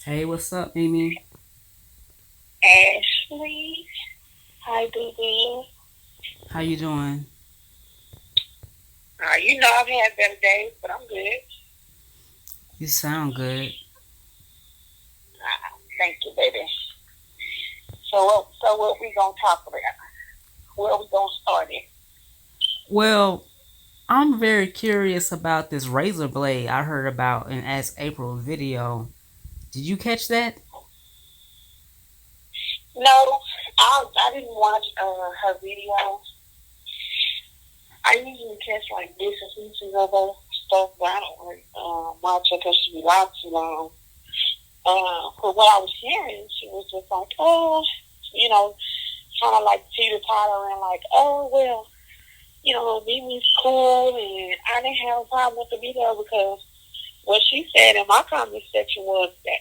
Hey, what's up, Amy? Ashley. Hi, baby. How you doing? You know I've had better days, but I'm good. You sound good. Thank you, baby. So what we gonna talk about? Where we gonna start it? Well, I'm very curious about this razor blade I heard about in Ask April video. Did you catch that? No, I didn't watch her video. I usually catch like bits and pieces of her stuff, but I don't really watch her because she be live too long. But what I was hearing, she was just like, oh, you know, kind of like teeter totter and like, oh well, Mimi's cool, and I didn't have a problem with the video because what she said in my comment section was that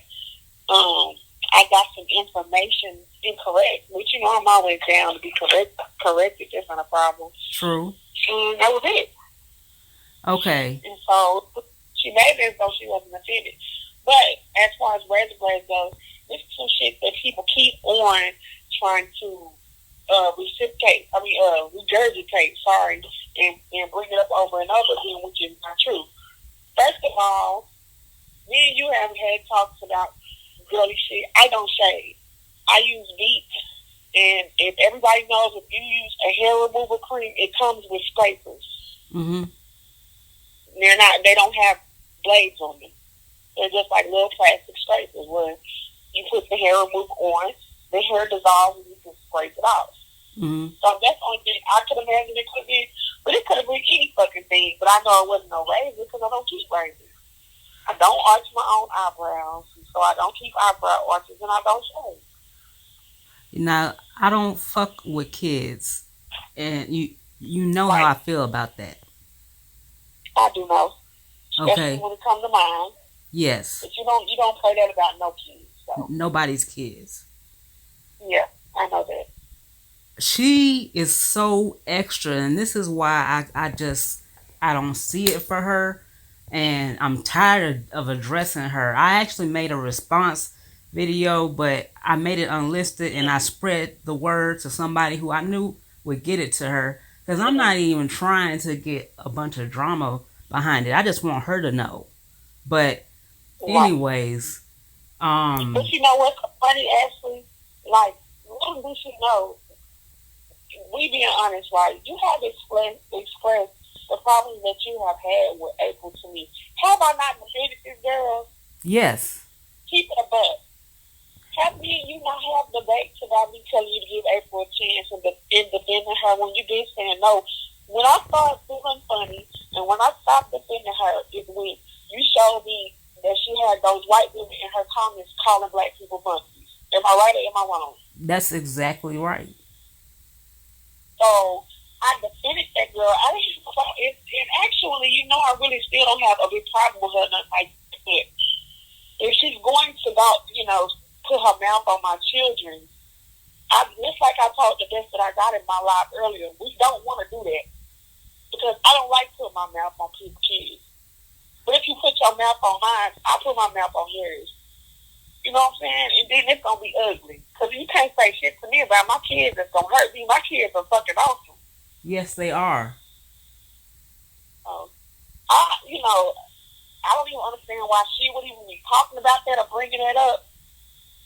I got some information incorrect, which I'm always down to be corrected. That's not a problem. True. And that was it. Okay. And so she made it as though she wasn't offended. But as far as razor blades go, this is some shit that people keep on trying to regurgitate, sorry, and bring it up over and over again, which is not true. First of all, me and you have had talks about girly shit. I don't shave. I use beats, and if everybody knows, if you use a hair removal cream, it comes with scrapers. Mm-hmm. They don't have blades on them. They're just like little plastic scrapers where you put the hair remover on, the hair dissolves, and you can scrape it off. Mm-hmm. So that's the only thing I could imagine it could be. But it could have been any fucking thing. But I know it wasn't no razor because I don't keep razors. I don't arch my own eyebrows, so I don't keep eyebrow arches, and I don't shave. Now, I don't fuck with kids, and you know how I Right. feel about that. I do know, especially Okay. when it comes to mine. Yes. But you don't play that about no kids. So Nobody's kids. yeah, I know that. She is so extra, and this is why I don't see it for her, and I'm tired of addressing her. I actually made a response video, but I made it unlisted and I spread the word to somebody who I knew would get it to her, because I'm Mm-hmm. not even trying to get a bunch of drama behind it. I just want her to know. But Right. anyways, But um you know what's funny, Ashley? Like, little do she know, we being honest, right? You have expressed the problems that you have had with April to me. Have I not defended this girl? yes. Keep it a buck. Have me and you not have debates about me telling you to give April a chance in defending her when you been saying no? When I started feeling funny and when I stopped defending her is when you showed me that she had those white women in her comments calling black people monkeys. Am I right or am I wrong? That's exactly right. So I defended that girl. I didn't. And actually, I really still don't have a big problem with her. Nothing like that. If she's going to go, put her mouth on my children, just like I told the best that I got in my life earlier, we don't want to do that because I don't like putting my mouth on people's kids. But if you put your mouth on mine, I put my mouth on yours. You know what I'm saying? And then it's gonna be ugly because you can't say shit to me about my kids. That's gonna hurt me. My kids are fucking awesome. Yes, they are. Um, I don't even understand why she would even be talking about that or bringing that up.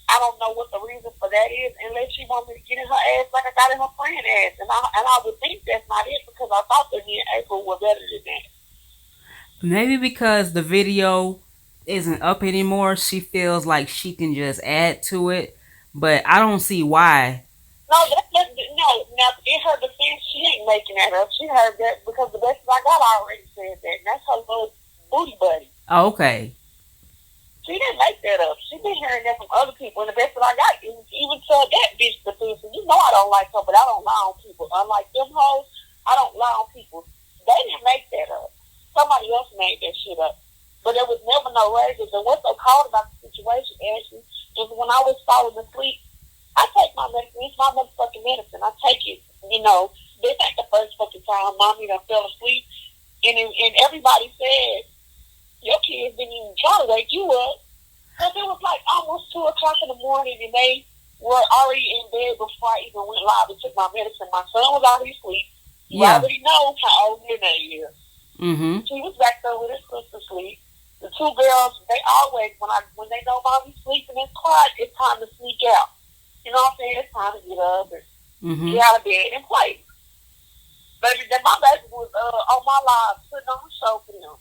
I don't know what the reason for that is, unless she wants me to get in her ass like I got in her friend ass, and I would think that's not it because I thought that me and April were better than that. Maybe because the video isn't up anymore, she feels like she can just add to it. But I don't see why. No, no. Now, in her defense, she ain't making that up. She heard that because the best I got already said that, and that's her little booty buddy. Oh, okay. She didn't make that up. She been hearing that from other people, and the best that I got is even told that bitch defense. And I don't like her, but I don't lie on people. Unlike them hoes, I don't lie on people. They didn't make that up. Somebody else made that shit up. But there was never no raises. And what's so cold about the situation, Ashley, is when I was falling asleep, I take my medicine. It's my motherfucking medicine. I take it. This ain't the first fucking time mommy done fell asleep. And everybody said, your kids didn't even try to wake you up. Because it was like almost 2 o'clock in the morning, and they were already in bed before I even went live and took my medicine. My son was already asleep. You Yeah. already know how old Renee is. Mm-hmm. He was back there with his sister sleep. The two girls, they always when they know mommy's sleeping and it's quiet, it's time to sneak out. You know what I'm saying? It's time to get up and Mm-hmm. get out of bed and play. Baby, then my baby was on my live putting on a show for them.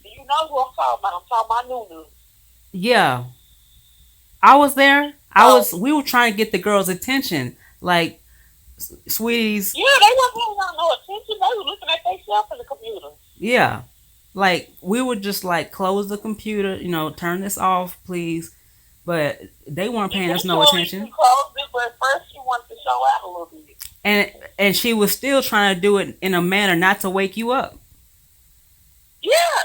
Do you know who I'm talking about? I'm talking about Nunu. Yeah. I was there. So We were trying to get the girls' attention. Like, sweeties, yeah, they wasn't paying no attention. They were looking at themselves in the computer. yeah. Like, we would just, like, close the computer, turn this off, please. But they weren't paying us no Eventually, she attention. closed it, but first she wanted to show out a little bit. And she was still trying to do it in a manner not to wake you up. Yeah,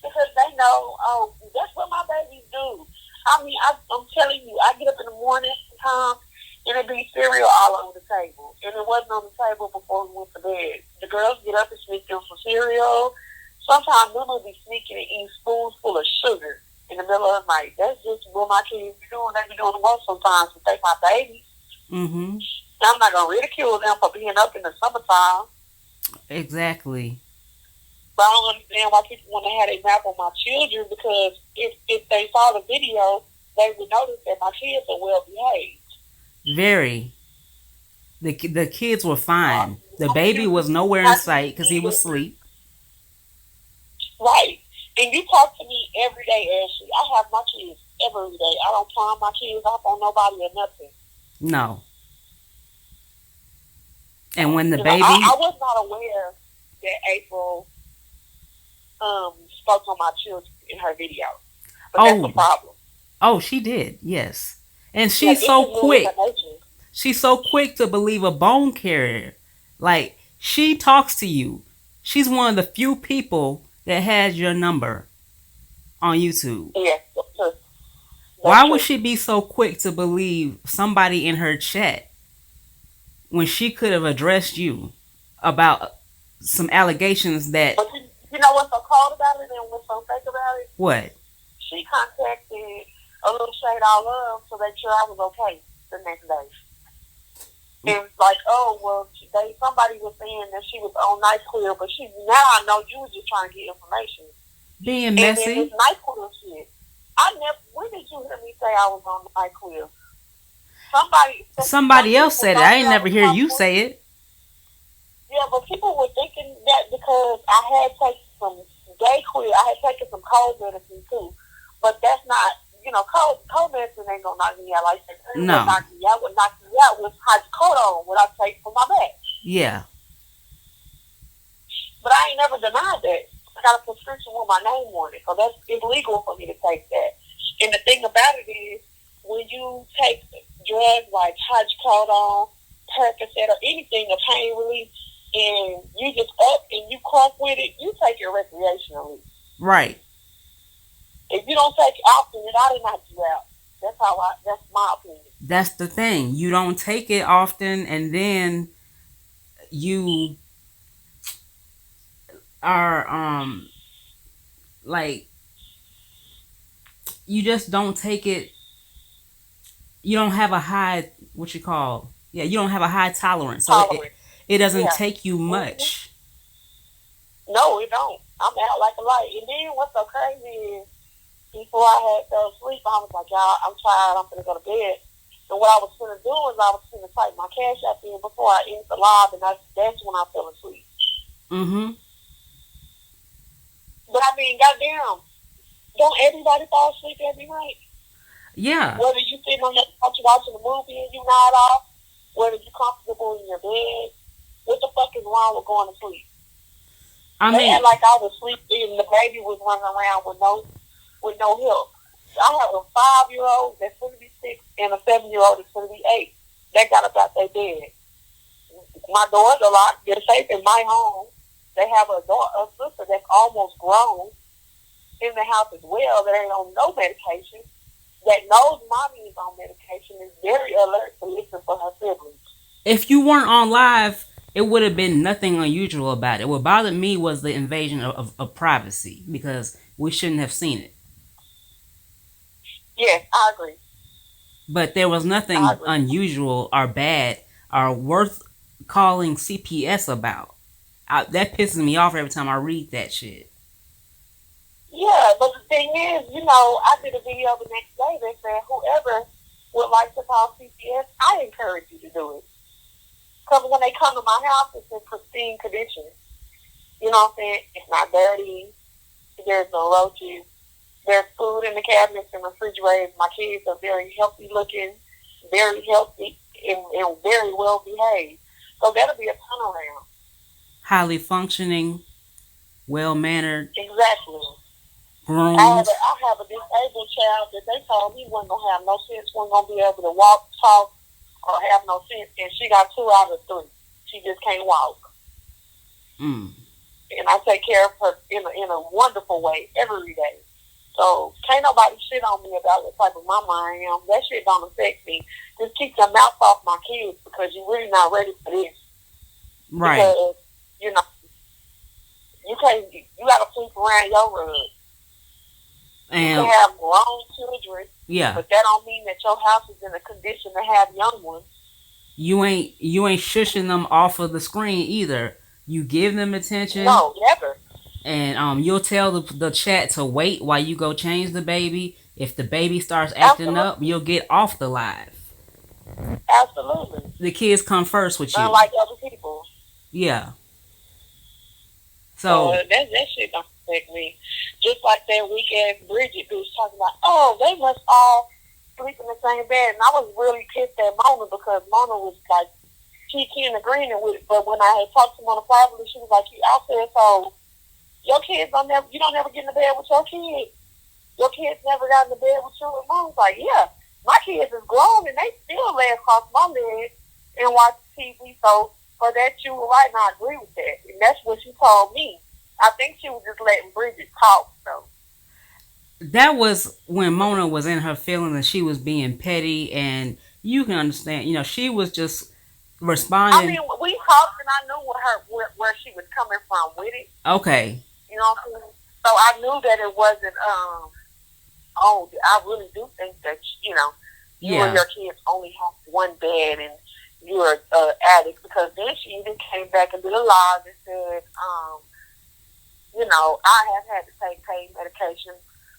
because they know, oh, that's what my babies do. I mean, I'm telling you, I get up in the morning time and it be cereal all over the table. And it wasn't on the table before we went to bed. The girls get up and sneak them some cereal. Sometimes them will be sneaking and eating spoons full of sugar in the middle of the night. That's just what my kids be doing. They be doing the most sometimes to take my babies. Mm-hmm. I'm not going to ridicule them for being up in the summertime. Exactly. But I don't understand why people want to have a map on my children because if they saw the video, they would notice that my kids are well behaved. Very. The kids were fine. The baby was nowhere in sight because he was asleep. Right. And you talk to me every day, Ashley. I have my kids every day. I don't palm my kids off on nobody or nothing. No. And when the You know, baby, I was not aware that April spoke on my children in her video. But that's the oh, problem. she did, yes. And Like, she's it's so a new quick. information. She's so quick to believe a bone carrier. Like, she talks to you. She's one of the few people that has your number on YouTube. Yes, that's true. Why would she be so quick to believe somebody in her chat when she could have addressed you about some allegations that But you know what's so cold about it and what's so fake about it? what? She contacted a little shade all love to make sure I was okay the next day. It was like, oh, well, somebody was saying that she was on NyQuil, but now I know you was just trying to get information. Being And then messy. this NyQuil shit. When did you hear me say I was on NyQuil? Somebody else said it. I ain't never hear you say it. Yeah, but people were thinking that because I had taken some Dayquil, I had taken some cold medicine too. But that's not, cold medicine ain't gonna knock me out like that. No. What knocked me out was hydrocodone, what I take for my back. Yeah. But I ain't never denied that. I got a prescription with my name on it, so that's illegal for me to take that. And the thing about it is, when you take drugs like hydrocodone, Percocet, or anything, a pain relief, and you just up and you crunk with it, you take it recreationally. Right. If you don't take it often, it ought to knock you out. That's my opinion. That's the thing. You don't take it often, and then you are like, you just don't take it. You don't have a high, what you call, yeah, you don't have a high tolerance, so it doesn't take you much. No, it don't. I'm out like a light. And then what's so crazy is, before I had fell asleep, I was like, y'all, I'm tired, I'm gonna go to bed. And what I was gonna do is I was gonna type my cash app in before I ended the live, and that's when I fell asleep. Mm-hmm. But I mean, goddamn, don't everybody fall asleep every night? Yeah. Whether you sitting on your couch watching a movie and you nod off, whether you're comfortable in your bed, what the fuck is wrong with going to sleep? They act like I was sleeping and the baby was running around with no help. I have a 5-year-old that's going to be 6 and a 7-year-old that's going to be 8. They got about their bed. My doors are locked. They're safe in my home. They have a sister that's almost grown in the house as well that ain't on no medication, that knows mommy is on medication, is very alert to listen for her siblings. If you weren't on live, it would have been nothing unusual about it. What bothered me was the invasion of privacy, because we shouldn't have seen it. Yes, I agree. But there was I nothing agree. unusual or bad or worth calling CPS about. That pisses me off every time I read that shit. Yeah, but the thing is, I did a video the next day that said whoever would like to call CPS, I encourage you to do it. Because when they come to my house, it's in pristine condition. You know what I'm saying? It's not dirty. There's no roaches. There's food in the cabinets and refrigerators. My kids are very healthy looking, very healthy, and very well behaved. So that'll be a turnaround. Highly functioning, well mannered, Exactly. groomed. I have a disabled child that they told me wasn't gonna have no sense, wasn't gonna be able to walk, talk, or have no sense, and she got 2 out of 3. She just can't walk, Mm. and I take care of her in a wonderful way every day. So can't nobody shit on me about what type of mama I am. That shit don't affect me. Just keep your mouth off my kids because you're really not ready for this. Right. Because you know you can't. You got to sleep around your rug. You can And have grown children, yeah, but that don't mean that your house is in a condition to have young ones. you ain't shushing them off of the screen either. You give them attention, No, never. and you'll tell the chat to wait while you go change the baby. If the baby starts acting up, Absolutely. you'll get off the live. Absolutely. The kids come first with you. Unlike other people. Yeah. So So that shit don't affect me. Just like that weak ass Bridget bitch talking about, oh, they must all sleep in the same bed. And I was really pissed at Mona because Mona was like, she in agreement with it. But when I had talked to Mona privately, she was like, you out there, so your kids you don't never get in the bed with your kids. Your kids never got in the bed with you. And Mona's like, yeah, my kids is grown and they still lay across my bed and watch TV. So for that, you were right, and I agree with that. And that's what she told me. I think she was just letting Bridget talk. So that was when Mona was in her feelings and she was being petty, and you can understand. She was just I mean, responding. we talked, and I knew where she was coming from with it. Okay. You know what I'm saying? So I knew that it wasn't. Oh, I really do think that you and Yeah. your kids only have one bed, and you're addict because then she even came back and did a live and said, I have had to take pain medication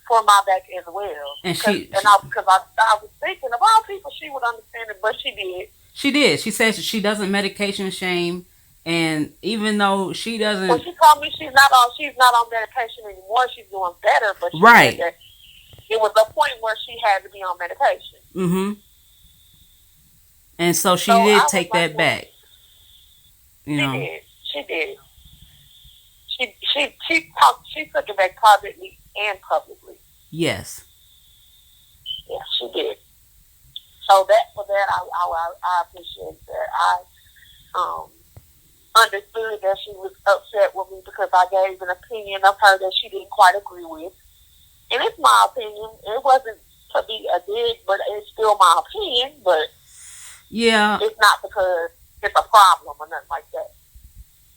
for my back as well. And Because I was thinking of all people, she would understand it, but she did. she did. She says she doesn't medication shame, and even though she Well, doesn't. she told me she's not on medication anymore. She's doing better, but she said Right. that it was a point where she had to be on medication. Mm-hmm. And so So she did I was take like, that well, back. You she know. did. She did. She took it back privately and publicly. Yes. Yeah, she did. So I appreciate that. I um understood that she was upset with me because I gave an opinion of her that she didn't quite agree with. And it's my opinion. It wasn't to be a dig, but it's still my opinion. But Yeah. it's not because it's a problem or nothing like that.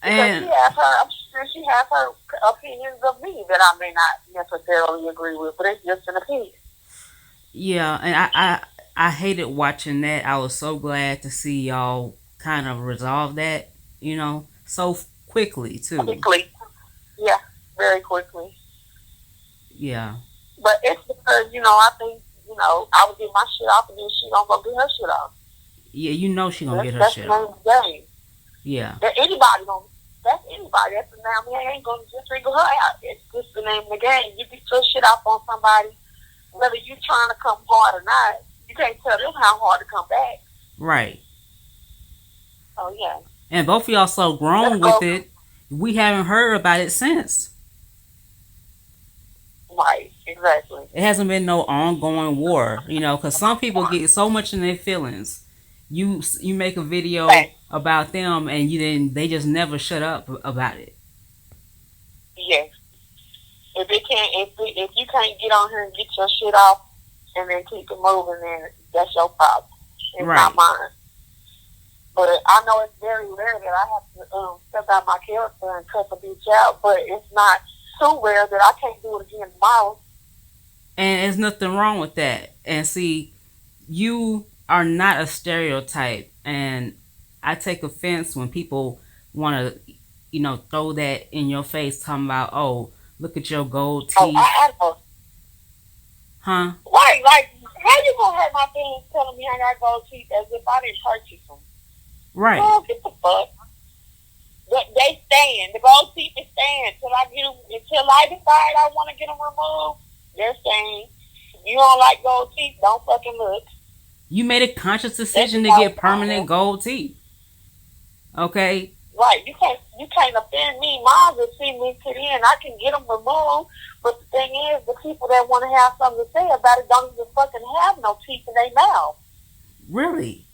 Because And I'm sure she has her opinions of me that I may not necessarily agree with, but it's just an opinion. yeah, and I hated watching that. I was so glad to see y'all kind of resolve that. So quickly too. Quickly. Yeah, very quickly. Yeah. But it's because, I think, I would get my shit off and then she don't go get her shit off. Yeah. She gonna That's, get her that's the shit name off. of the game. Yeah. That anybody don't. That's anybody. That's the name. I ain't gonna just wriggle her out. It's just the name of the game. You get your shit off on somebody, whether you trying to come hard or not. You can't tell them how hard to come back. Right. So yeah, And both of y'all so let's grown with go. it. We haven't heard about it since. Right, exactly. It hasn't been no ongoing war. Because some people get so much in their feelings. You make a video Thanks. about them, and they just never shut up about it. Yes. If you can't get on here and get your shit off and then keep it moving, then that's your problem. It's not Right. mine. But I know it's very rare that I have to step out my character and cut the bitch out. But it's not too rare that I can't do it again tomorrow. And there's nothing wrong with that. And see, you are not a stereotype. And I take offense when people want to, throw that in your face, talking about, oh, look at your gold Oh, teeth. I know. Huh? Right, like, how you gonna hurt my feelings telling me I got gold teeth as if I didn't purchase them? Right. Oh, get the fuck. But they stand. The gold teeth is stand until I get them. Until I decide I want to get them removed. They're staying. If you don't like gold teeth, don't fucking look. You made a conscious That's decision to how get permanent gold teeth. Okay? right. You can't offend me. Mom will see me to the end. I can get them removed. But the thing is, the people that want to have something to say about it don't even fucking have no teeth in their mouth. Really?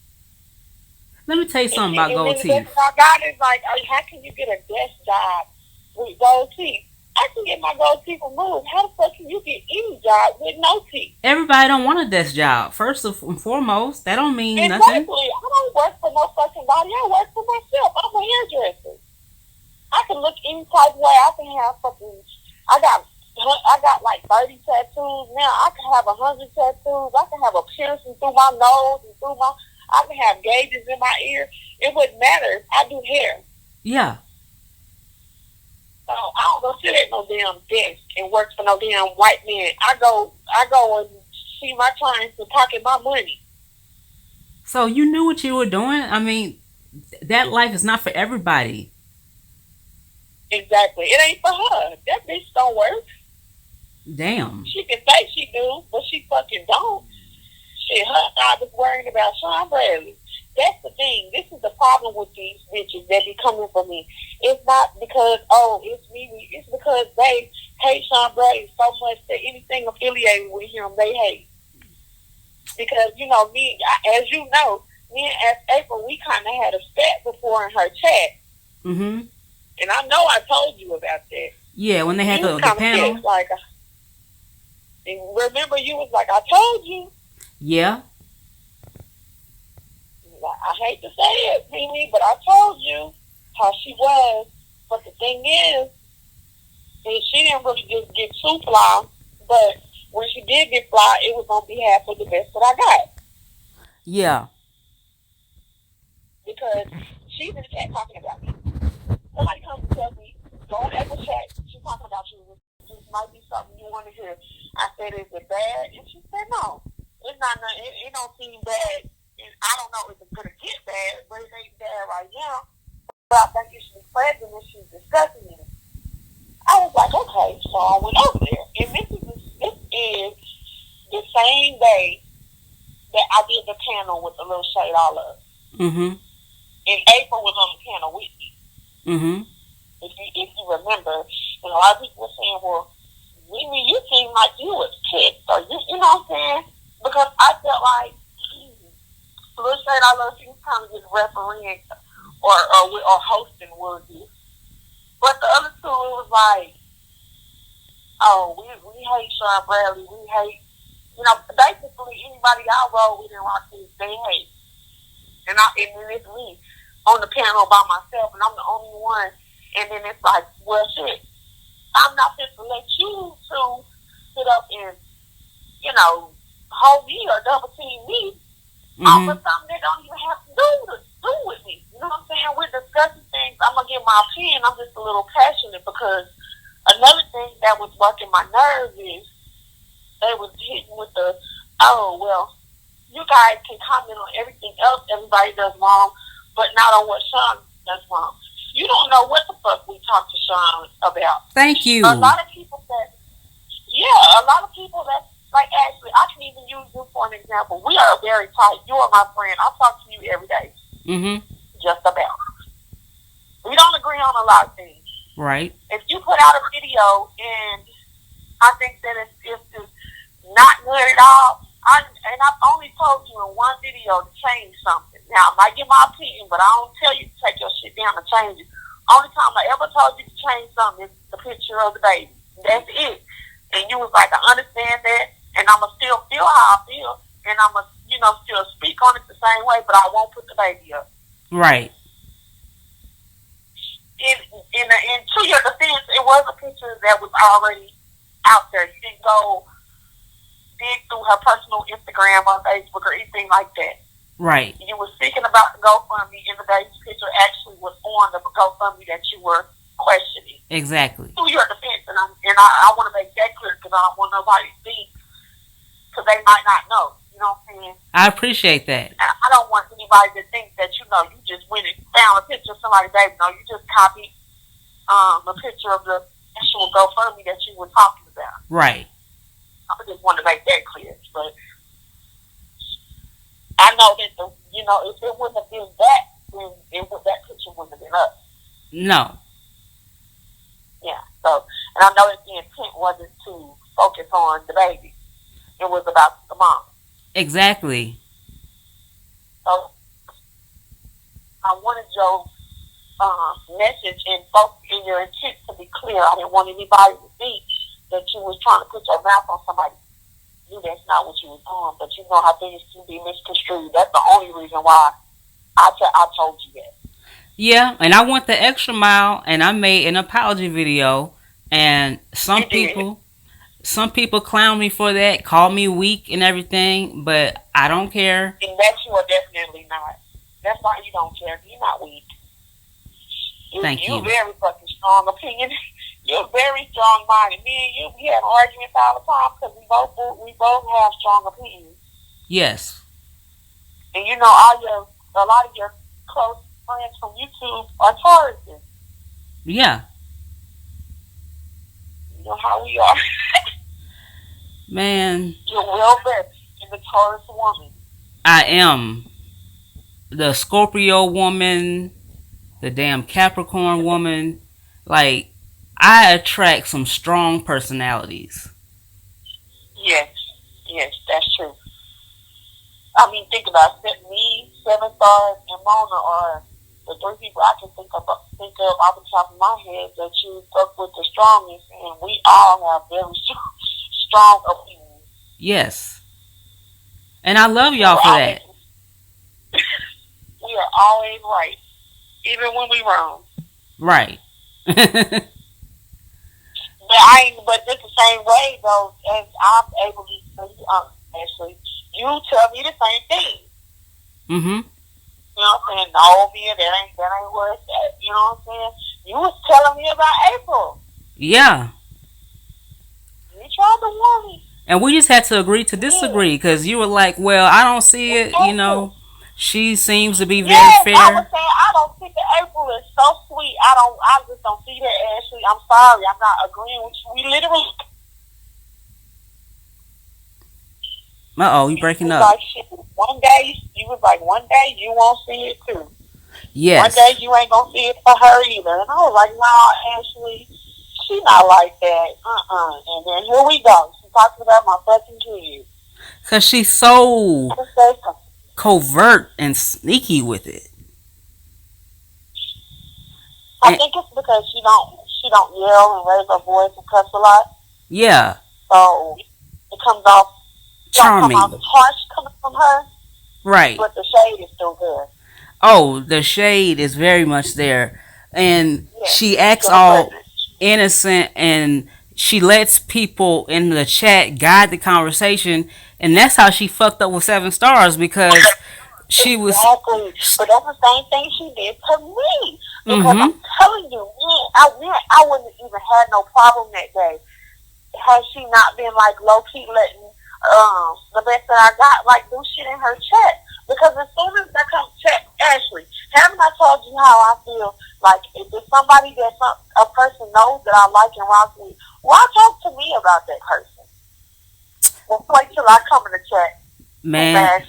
Let me tell you something about And gold then the teeth. best I got is like, how can you get a desk job with gold teeth? I can get my gold teeth removed. How the fuck can you get any job with no teeth? Everybody don't want a desk job. First and foremost, that don't mean nothing. Exactly. I don't work for no fucking body. I work for myself. I'm a hairdresser. I can look any type of way. I can have fucking. I got like 30 tattoos now. I can have 100 tattoos. I can have a piercing through my nose and through my. I can have gauges in my ear. It wouldn't matter. I do hair. Yeah. So I don't go sit at no damn desk and work for no damn white man. I go and see my clients and pocket my money. So you knew what you were doing? I mean, that life is not for everybody. Exactly. It ain't for her. That bitch don't work. Damn. She can say she do, but she fucking don't. Shit, her God is worrying about Sean Bradley. That's the thing. This is the problem with these bitches that be coming for me. It's not because, oh, it's me. It's because they hate Sean Bradley so much that anything affiliated with him, they hate. Because, me, as you know, me and April, we kind of had a spat before in her chat. Mm-hmm. And I know I told you about that. Yeah, when they had the panel. Like, remember, you was like, I told you. Yeah. I hate to say it, Mimi, but I told you how she was. But the thing is she didn't really just get too fly. But when she did get fly, it was on behalf of the best that I got. Yeah. Because she's in the chat talking about me. Somebody comes and tells me, go on Apple chat. She's talking about you. This might be something you want to hear. I said, is it bad? And she said, no. It's not. It don't seem bad. And I don't know if it's going to get bad, but it ain't bad right now. But I think it should be pleasant and she's discussing it. I was like, okay, so I went over there. And this is the same day that I did the panel with the little shade all up. Mm-hmm. And April was on the panel with me. Mm-hmm. If you remember, and a lot of people were saying, well, Mimi, you seem like you was pissed, or you know what I'm saying? Because I felt like Little Shade I Love, she was kind of just refereeing or hosting would do. But the other two, it was like, oh, we hate Sean Bradley, we hate, basically anybody I roll with in rock this, they hate. And then it's me on the panel by myself, and I'm the only one. And then it's like, well, shit, I'm not fit to let you two sit up and, hold me or double team me off of something that don't even have to do with me. You know what I'm saying? We're discussing things. I'm going to give my opinion. I'm just a little passionate because another thing that was working my nerves is they was hitting with the, oh, well, you guys can comment on everything else everybody does wrong, but not on what Sean does wrong. You don't know what the fuck we talked to Sean about. Thank you. A lot of people that, like, actually, I can even use you for an example. We are very tight. You are my friend. I talk to you every day. Mm-hmm. Just about. We don't agree on a lot of things. Right. If you put out a video and I think that it's not good at all, I've only told you in one video to change something. Now, I might give my opinion, but I don't tell you to take your shit down and change it. Only time I ever told you to change something is the picture of the baby. That's it. And you was like, I understand that, and I'm going to still feel how I feel, and I'm going to, still speak on it the same way, but I won't put the baby up. Right. And to your defense, it was a picture that was already out there. You didn't go dig through her personal Instagram or Facebook or anything like that. Right. You were speaking about the GoFundMe, and the baby's picture actually was on the GoFundMe that you were questioning. Exactly. To your defense, and I want to make that clear because I don't want nobody to think, because they might not know. You know what I'm saying? I appreciate that. I don't want anybody to think that you just went and found a picture of somebody's baby. No, you just copied a picture of the actual GoFundMe that you were talking about. Right. I just want to make that clear. But I know that if it wouldn't have been that, then that picture wouldn't have been up. No. Yeah. So, and I know that the intent wasn't to focus on the baby. It was about the mom. Exactly. So I wanted your message and focus in your intent to be clear. I didn't want anybody to think that you was trying to put your mouth on somebody. That's not what you was doing, but you know how things can be misconstrued. That's the only reason why I told you that. Yeah, and I went the extra mile, and I made an apology video, and some people clown me for that, call me weak and everything, but I don't care. And that you are definitely not. That's why you don't care. You're not weak. Thank you. You're very fucking strong opinion. You're very strong minded. Me and you, we have arguments all the time because we both have strong opinions. Yes. And a lot of your close friends from YouTube are Tauruses. Yeah. You know how we are. Man. You're well versed in the Taurus woman. I am. The Scorpio woman, the damn Capricorn woman. Like, I attract some strong personalities. Yes, that's true. I mean, think about it. Me, Seven Stars, and Mona are the three people I can think of off the top of my head that you fuck with the strongest, and we all have very strong opinions. Yes. And I love y'all for that. We are always right, even when we wrong. Right. But it's the same way though, as I'm able to tell you, Ashley, you tell me the same thing. Mm-hmm. You know what I'm saying? No, Mia, that ain't where it's at. You know what I'm saying? You was telling me about April. Yeah. You tried to warn me. And we just had to agree to disagree because you were like, well, I don't see it, She seems to be very fair. I was saying I don't think that April is so sweet. I just don't see that, Ashley. I'm sorry. I'm not agreeing with you. We literally. Uh-oh, you breaking up. Like, shit. One day you won't see it too. Yes. One day you ain't gonna see it for her either. And I was like, no, Ashley, she not like that. And then here we go. She's talking about my fucking kids. Cause she's so covert and sneaky with it. I think it's because she don't yell and raise her voice and cuss a lot. Yeah. So it comes off charming. Harsh coming from her. Right. But the shade is still there. Oh, the shade is very much there. And she acts all innocent and she lets people in the chat guide the conversation. And that's how she fucked up with 7 Stars because she was... Exactly. But that's the same thing she did to me. Because I'm telling you, I wouldn't even had no problem that day had she not been like low-key letting the best that I got like do shit in her chat. Because as soon as that comes chat, Ashley, haven't I told you how I feel? Like if there's somebody that a person knows that I like and rock with, why talk to me about that person? Well, wait till I come in the chat. Man,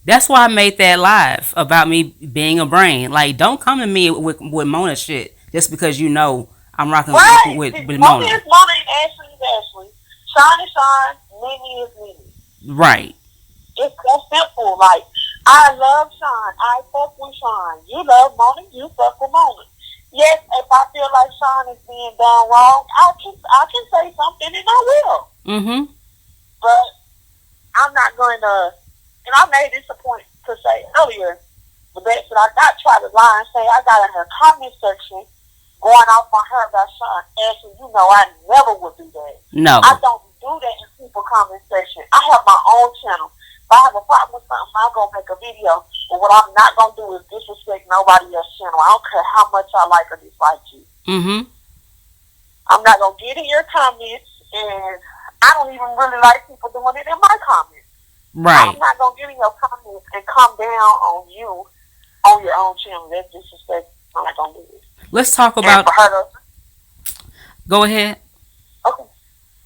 that's why I made that live about me being a brain. Like, don't come to me with Mona shit just because you know I'm rocking with Mona. Mona is Mona and Ashley is Ashley. Sean is Sean. Mimi is Mimi. Right. It's that simple. Like, I love Sean. I fuck with Sean. You love Mona. You fuck with Mona. Yes, if I feel like Sean is being done wrong, I can say something and I will. Mm-hmm. But I'm not going to, and I made this a point to say earlier, the best that I got tried to lie and say I got in her comment section going off on her about Sean. Ashley, you know I never would do that. No. I don't do that in people comment disrespect shit. I have my own channel. If I have a problem with something, I'm gonna make a video. But what I'm not gonna do is disrespect nobody else's channel. I don't care how much I like or dislike you. Mm-hmm. I'm not gonna get in your comments, and I don't even really like people doing it in my comments. Right. I'm not gonna get in your comments and come down on you on your own channel. That's disrespect. I'm not gonna do it. Let's talk And about. for her to, Go ahead. okay.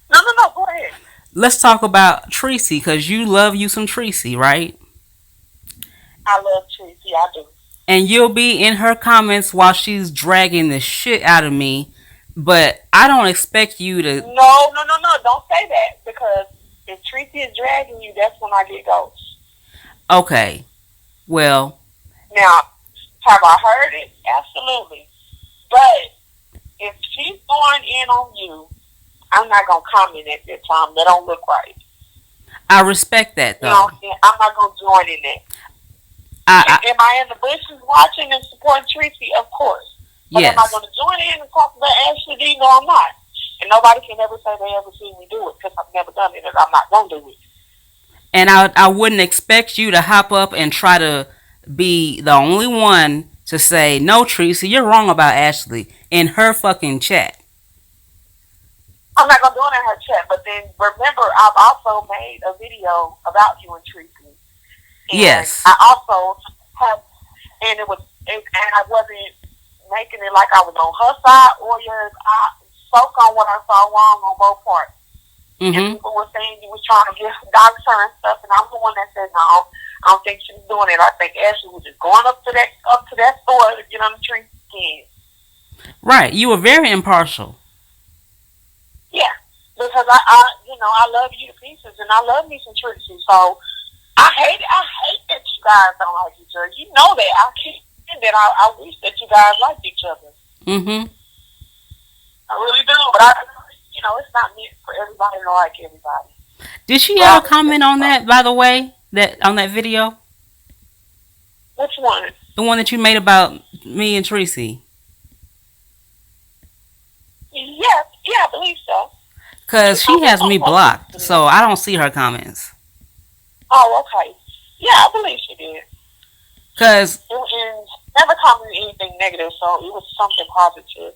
No, go ahead. Let's talk about Tracy, because you love you some Tracy, right? I love Tracy. I do. And you'll be in her comments while she's dragging the shit out of me. But I don't expect you to. No. Don't say that, because if Tracy is dragging you, that's when I get ghosts. Okay. Well. Now, have I heard it? Absolutely. But if she's going in on you, I'm not gonna comment at that time. That don't look right. I respect that, though. You know what I'm saying? I'm not gonna join in that. Am I in the bushes watching and supporting Tracy? Of course. But yes. am I going to join in and talk about Ashley D? No, I'm not. And nobody can ever say they ever seen me do it, because I've never done it and I'm not going to do it. And I wouldn't expect you to hop up and try to be the only one to say, no, Tracy, you're wrong about Ashley in her fucking chat. I'm not going to do it in her chat, but then remember, I've also made a video about you and Tracy. And yes. I also have, and I wasn't making it like I was on her side or yours. I spoke on what I saw wrong on both parts. Mm-hmm. And people were saying you was trying to get dogs her and stuff, and I'm the one that said no. I don't think she was doing it. I think Ashley was just going up to that store to get on the tree skin. Right. You were very impartial. Yeah, because I love you to pieces, and I love me some Tracy. So I hate that you guys don't like each other. You know that. I can't stand that. I wish that you guys liked each other. Mm-hmm. I really do, but it's not meant for everybody to like everybody. Did she ever comment on that, by the way? On that video? Which one? The one that you made about me and Tracy. Yeah, I believe so. Because she has me blocked, so I don't see her comments. Oh, okay. Yeah, I believe she did. Because never commented anything negative, so it was something positive.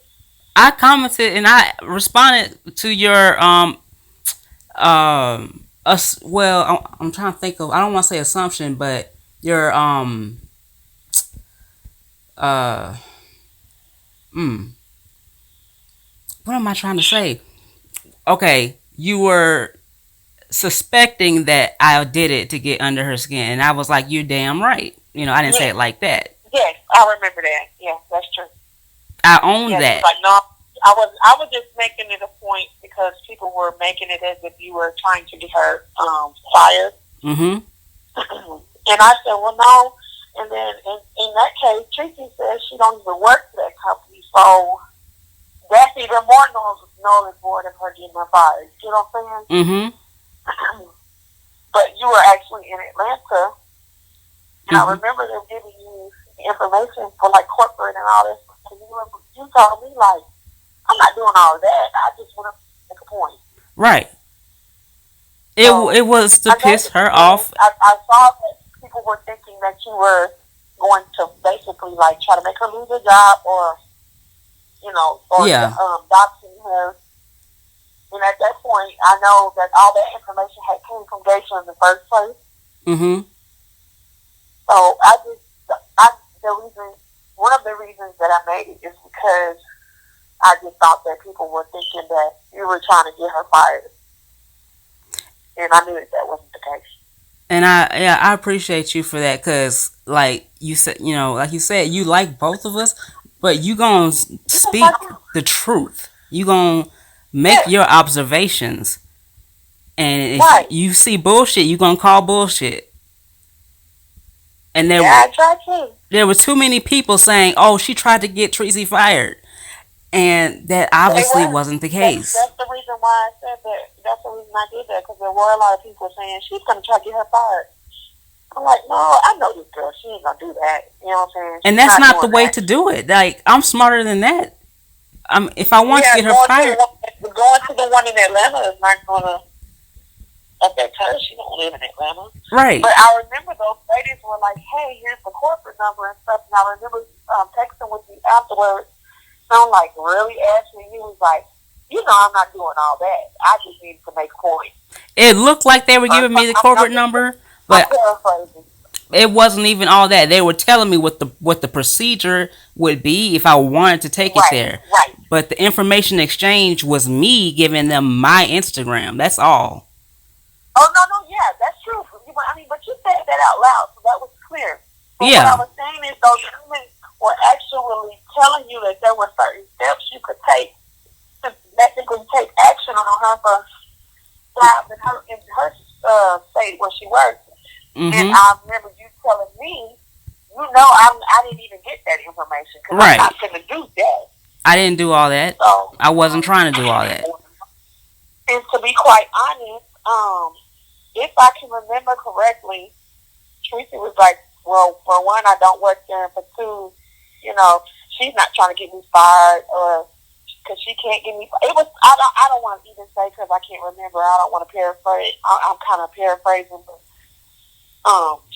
I commented and I responded to your well, I'm trying to think of, I don't want to say assumption, but your what am I trying to say? Okay, you were suspecting that I did it to get under her skin, and I was like, "You're damn right." I didn't say it like that. Yes, I remember that. Yeah, that's true. I own that. Like, no, I was just making it a point because people were making it as if you were trying to get her fired. Mm-hmm. And I said, well, no. And then in that case, Tracy says she don't even work for that company, so that's even more null and void of her getting her fired. You know what I'm saying? Mm-hmm. But you were actually in Atlanta, and I remember them giving you information for like corporate and all this. And you told me like, I'm not doing all of that. I just want to make a point. Right. It was to piss her off. I saw that people were thinking that you were going to basically like try to make her lose her job, or doxing her. And at that point, I know that all that information had came from Geisha in the first place. Mm-hmm. So one of the reasons that I made it is because I just thought that people were thinking that you were trying to get her fired. And I knew that wasn't the case. And I appreciate you for that, because like you said, you like both of us, but you gonna speak the truth. You gonna make your observations, and if you see bullshit, you gonna call bullshit. And I tried to. There were too many people saying, "Oh, she tried to get Tracy fired," and that obviously wasn't the case. That's the reason why I said that. That's the reason I did that, because there were a lot of people saying she's gonna try to get her fired. I'm like, no, I know this girl. She ain't gonna do that. You know what I'm saying? And that's not the way to do it. Like, I'm smarter than that. If I want to get her fired, going to the one in Atlanta is not gonna at that time she don't live in Atlanta. Right. But I remember those ladies were like, "Hey, here's the corporate number and stuff." And I remember texting with you afterwards. And I'm like, "Really, Ashley?" He was like, "You know, I'm not doing all that. I just need to make coins." It looked like they were giving me the corporate number, I'm but paraphrasing. it wasn't even all that. They were telling me what the procedure would be if I wanted to take it Right, there. right. But the information exchange was me giving them my Instagram. That's all. Oh no, yeah, that's true. I mean, but you said that out loud, so that was clear. But what I Yeah. was saying is, those women were actually telling you that there were certain steps you could take to basically take action on her for jobs in her state where she works. And Mhm. I remember you telling me, I didn't even get that information because I'm Right. not going to do that. I didn't do all that. So, I wasn't trying to do all that. and to be quite honest, if I can remember correctly, Tracy was like, "Well, for one, I don't work there, and for two, she's not trying to get me fired, or because she can't get me." It was I don't want to even say because I can't remember. I don't want to paraphrase. I'm kind of paraphrasing, but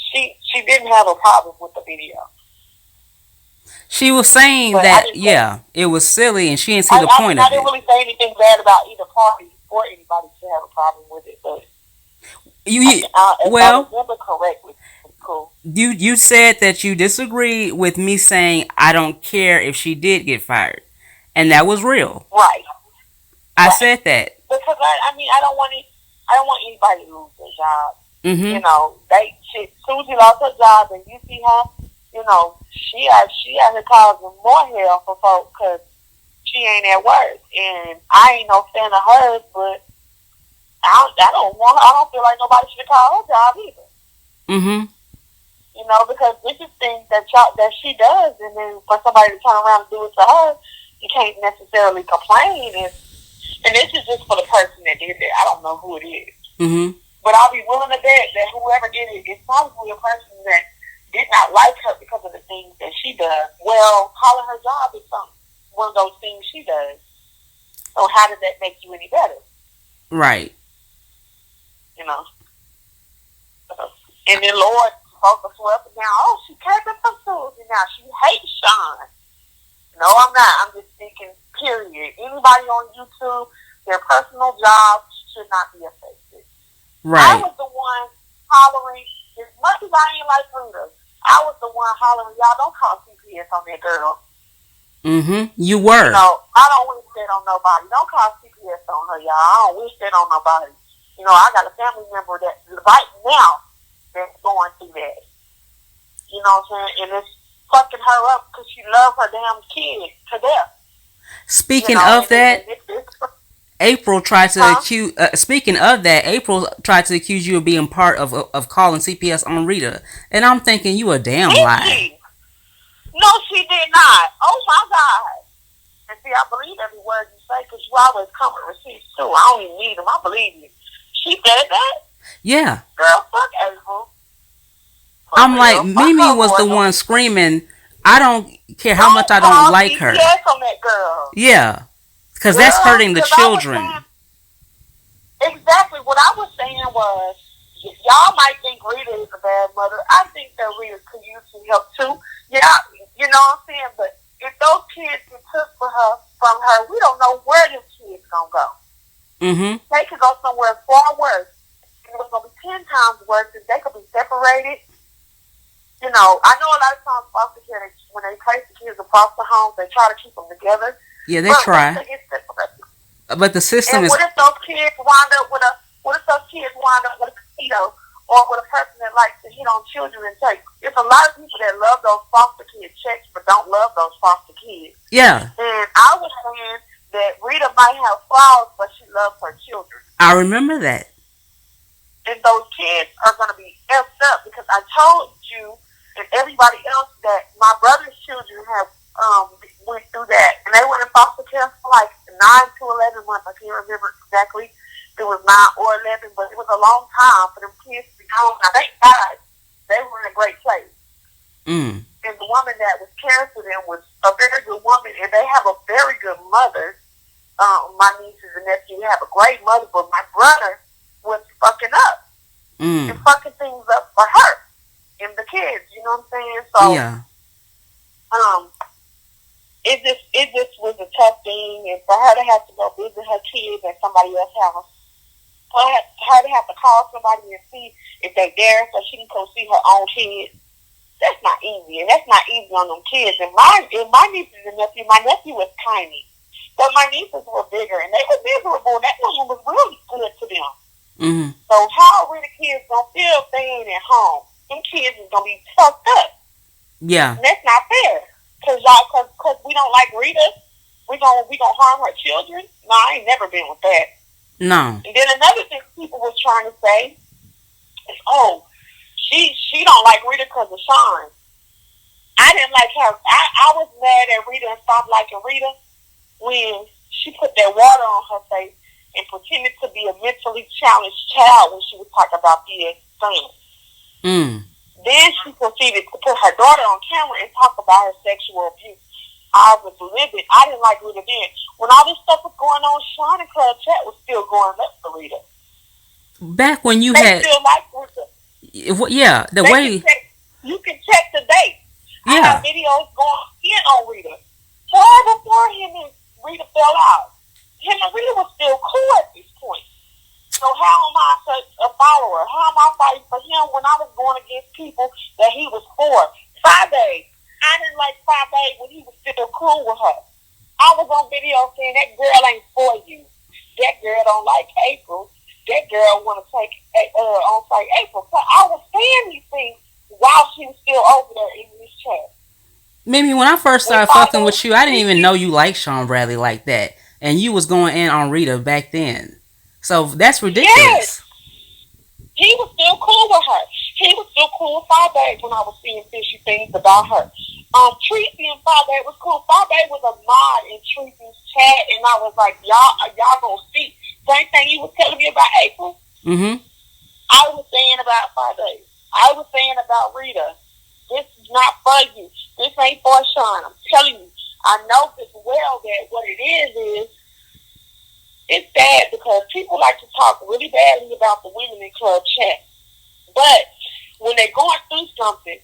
she didn't have a problem with the video. She was saying But that it was silly and she didn't see the I point mean, I of didn't it. really say anything bad about either party or anybody to have a problem with it. But You if I well, remember correctly, it's cool. you said that you disagreed with me saying I don't care if she did get fired, and that was real. Right. I said that. Because I mean, I don't want anybody to lose their job. Mhm. Susie lost her job, and you see her. She out here causing more hell for folks because she ain't at work, and I ain't no fan of hers, but I don't feel like nobody should call her job either. Mhm. Because this is things that she does, and then for somebody to turn around and do it to her, you can't necessarily complain. And this is just for the person that did it. I don't know who it is. Mhm. But I'll be willing to bet that whoever did it is probably a person that did not like her because of the things that she does. Well, calling her job is one of those things she does. So how does that make you any better? Right. You know? And then Lord focus her up and down. Oh, she came up from Susie now. She hates Sean. No, I'm not. I'm just thinking, period. Anybody on YouTube, their personal jobs should not be affected. I Right. was the one hollering, as much as I ain't like Rita, I was the one hollering, y'all don't call CPS on that girl. Mhm. You were. I don't wish that on nobody. Don't call CPS on her, y'all. I don't wish that on nobody. I got a family member that right now that's going through that. You know what I'm saying? And it's fucking her up because she loves her damn kid to death. Speaking of that, April tried to accuse. Speaking of that, April tried to accuse you of being part of calling CPS on Rita, and I'm thinking you a damn lie. No, she did not. Oh my God! And see, I believe every word you say because you always come with receipts too. I don't even need them. I believe you. She said that. Yeah. Girl, fuck April. I'm like, Mimi was the one screaming, I don't care how much I don't like her. On that girl. Yeah. Because that's hurting the children. Exactly. What I was saying was, y'all might think Rita is a bad mother. I think that Rita could use some help too. Yeah, you know what I'm saying? But if those kids were took from her, we don't know where them kids gonna go. Mm-hmm. They could go somewhere far worse. It was gonna be 10 times worse if they could be separated. I know a lot of times foster care, when they place the kids in foster homes, they try to keep them together. Yeah, they try. But the system is. What if those kids wind up with a pedo or with a person that likes to hit on children and take? It's a lot of people that love those foster kid checks but don't love those foster kids. Yeah. And I was saying that Rita might have flaws, but she loves her children. I remember that. And those kids are going to be effed up because I told you and everybody else that my brother's children have went through that, and they were in foster care for like 9 to 11 months. I can't remember exactly if it was 9 or 11, but it was a long time for them kids to be home. Now, thank God they were in a great place. Mm. And the woman that was caring for them was a very good woman, and they have a very good mother. My nieces and nephews have a great mother, but my brother was fucking up and Mm. fucking things up for her and the kids. You know what I'm saying? So, Yeah. um, it just was a tough thing, and for her to have to go visit her kids at somebody else's house, for her to have to call somebody and see if they there so she can go see her own kids. That's not easy, and that's not easy on them kids. And my nieces and nephew, my nephew was tiny, but my nieces were bigger, and they were miserable. And that woman was really good to them. Mm. So how are the kids gonna feel if they ain't at home? Them kids is gonna be fucked up. Yeah. And that's not fair. Cause we don't like Rita, we gonna harm her children. No, I ain't never been with that. No. And then another thing people was trying to say is, oh, she don't like Rita because of Sean. I didn't like her. I was mad at Rita and stopped liking Rita when she put that water on her face and pretended to be a mentally challenged child when she was talking about being son. Mm. Then she proceeded to put her daughter on camera and talk about her sexual abuse. I was livid. I didn't like Rita then. When all this stuff was going on, Sean and Club Chat was still going up for Rita. Back when you They had, still like Rita. yeah, the They way, you can check the date. I have yeah, videos going in on Rita. Far before him and Rita fell out. Him and Rita was still cool at this point. So how am I such a follower? How am I fighting for him when I was going against people that he was for? 5 days. I didn't like 5 days when he was still cool with her. I was on video saying that girl ain't for you. That girl don't like April. That girl want to take on site April. So I was saying these things while she was still over there in this chat. maybe when I first When started 5 fucking days, with you, I didn't even know you liked Sean Bradley like that, and you was going in on Rita back then. So that's yes, ridiculous. he was still cool with her. He was still cool with 5 days when I was seeing fishy things about her. Tracy and 5 days was cool. 5 days was a mod in Tracy's chat, and I was like, y'all gonna see. Same thing you was telling me about April. Mm-hmm. I was saying about 5 days. I was saying about Rita. This is not for you. This ain't for Sean. I'm telling you. I know this well that what it is it's sad because people like to talk really badly about the women in club chat. But when they're going through something,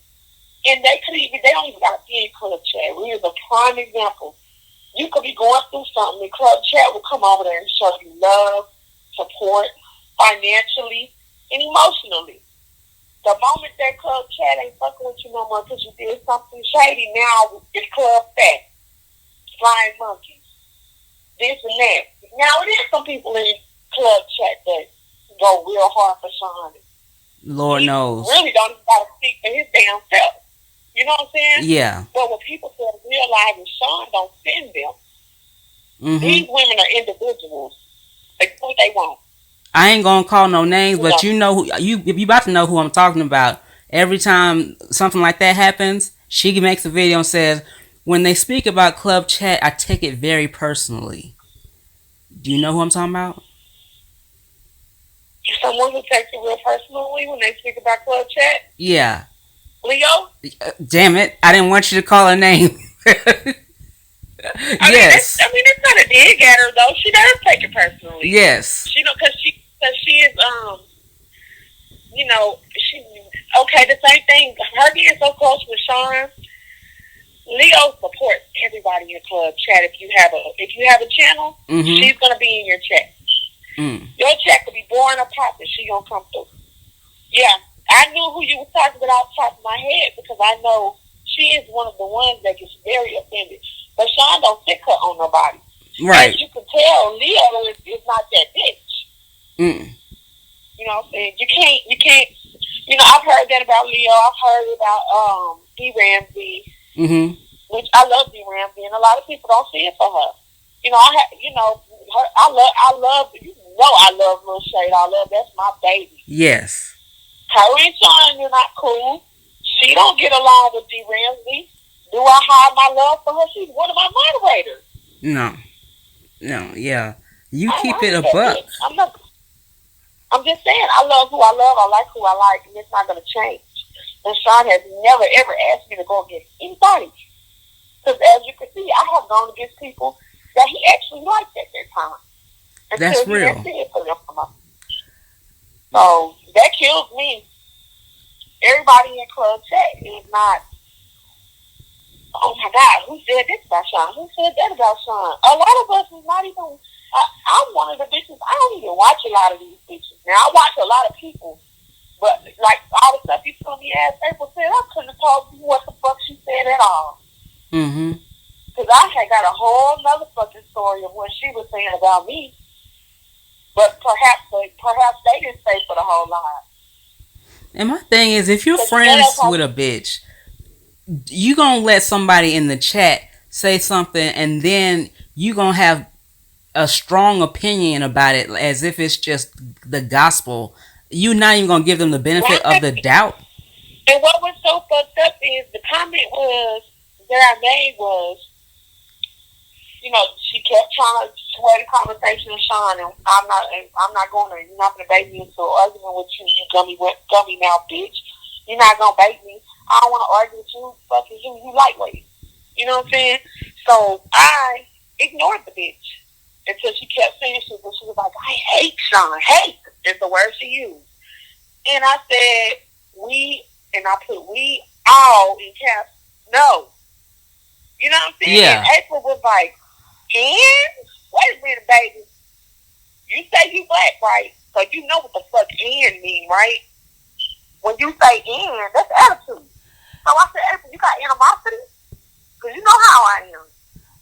and they don't even got to be in club chat. Rita's a prime example. You could be going through something, and club chat will come over there and show you love, support, financially, and emotionally. The moment that club chat ain't fucking with you no more because you did something shady, now it's club fat, flying monkeys, this and that. Now it is some people in club chat that go real hard for Sean. Lord He knows. really don't even got to speak for his damn self. You know what I'm saying? Yeah. But when people start realizing Sean don't send them, Mm-hmm. these women are individuals. They do what they want. I ain't gonna call no names, You but know. you know who you about to know who I'm talking about. Every time something like that happens, she makes a video and says, "When they speak about club chat, I take it very personally." Do you know who I'm talking about? Someone who takes it real personally when they speak about club chat. Yeah. Leo? Damn it! I didn't want you to call her name. Yes. It's not a dig at her though. She does take it personally. Yes. She don't, cause she is she okay. The same thing. Her being so close with Sean, Leo supports everybody in club chat. If you have a channel, Mm-hmm. she's gonna be in your chat. Mm. Your chat could be boring or popping. She gonna come through. Yeah, I knew who you was talking about off the top of my head because I know she is one of the ones that gets very offended. But Sean don't stick her on nobody. Right. As you can tell, Leo is not that bitch. Mm. You know what I'm saying? You can't. I've heard that about Leo. I've heard about D Ramsey, Mm-hmm. which I love D Ramsey, and a lot of people don't see it for her. I love. I love Lil Shade. That's my baby. Yes. Her and Sean, you're not cool. She don't get along with D Ramsey. Do I hide my love for her? She's one of my moderators. No. Yeah. You I keep it a that buck. bitch. I'm just saying, I love who I love. I like who I like, and it's not going to change. And Sean has never, ever asked me to go against anybody. Because as you can see, I have gone against people that he actually liked at that time. That's Until he real. didn't see it for them. So that kills me. Everybody in Club Chat is not, oh my God, who said this about Sean? Who said that about Sean? A lot of us is not even, I'm one of the bitches, I don't even watch a lot of these bitches. Now, I watch a lot of people, but like all the stuff you told me as April said, I couldn't have told you what the fuck she said at all. Mm-hmm. Because I had got a whole nother fucking story of what she was saying about me. But perhaps they didn't say for the whole lot. And my thing is, if you're friends with a bitch, you gonna let somebody in the chat say something, and then you gonna have a strong opinion about it as if it's just the gospel. You not even gonna give them the benefit of the doubt. And what was so fucked up is the comment that I made was, you know, she kept trying to sway the conversation to Sean, and I'm not going to. You're not going to bait me into an argument with you, you gummy mouth bitch. You're not going to bait me. I don't want to argue with you, fucking you lightweight. You know what I'm saying? So I ignored the bitch until she kept saying shit. And she was like, "I hate Sean. Hate is the word she used." And I said, and I put we all in caps. No. You know what I'm saying? Yeah. And April was like, and? Wait a minute, baby. You say you black, right? So you know what the fuck "and" mean, right? When you say "and," that's attitude. So I said, April, you got animosity? Because you know how I am.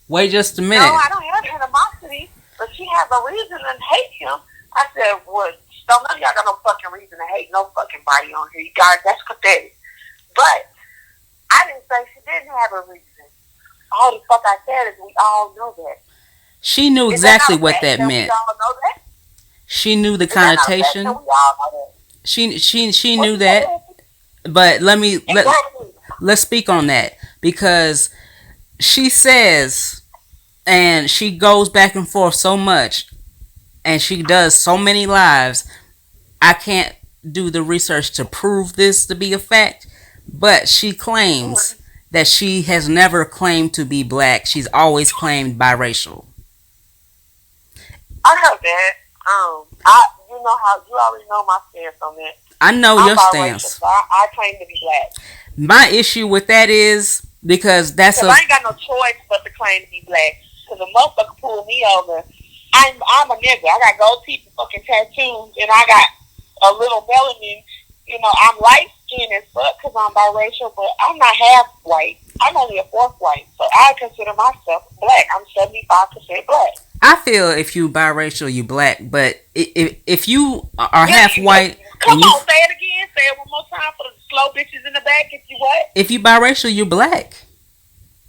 Wait just a minute. No, I don't have animosity, but she has a reason to hate him. I said, well, so none of y'all got no fucking reason to hate no fucking body on here. You guys, that's pathetic. But I didn't say she didn't have a reason. All the fuck I said is we all know that. She knew exactly what that meant. We all know that? She knew the connotation. We all know that? She knew that. But let's speak on that, because she says, and she goes back and forth so much, and she does so many lives. I can't do the research to prove this to be a fact, but she claims that she has never claimed to be black. She's always claimed biracial. I heard that. You know how you already know my stance on that. I know your stance. So I claim to be black. My issue with that is because I ain't got no choice but to claim to be black. Because a motherfucker pulled me over. I'm a nigga. I got gold teeth and fucking tattoos, and I got a little melanin. You know, I'm light skinned as fuck because I'm biracial, but I'm not half white. I'm only a fourth white, so I consider myself black. I'm 75% black. I feel if you biracial, you black, but if you are half white, come on, say it again. Say it one more time for the slow bitches in the back. If you what? If you biracial, you're black.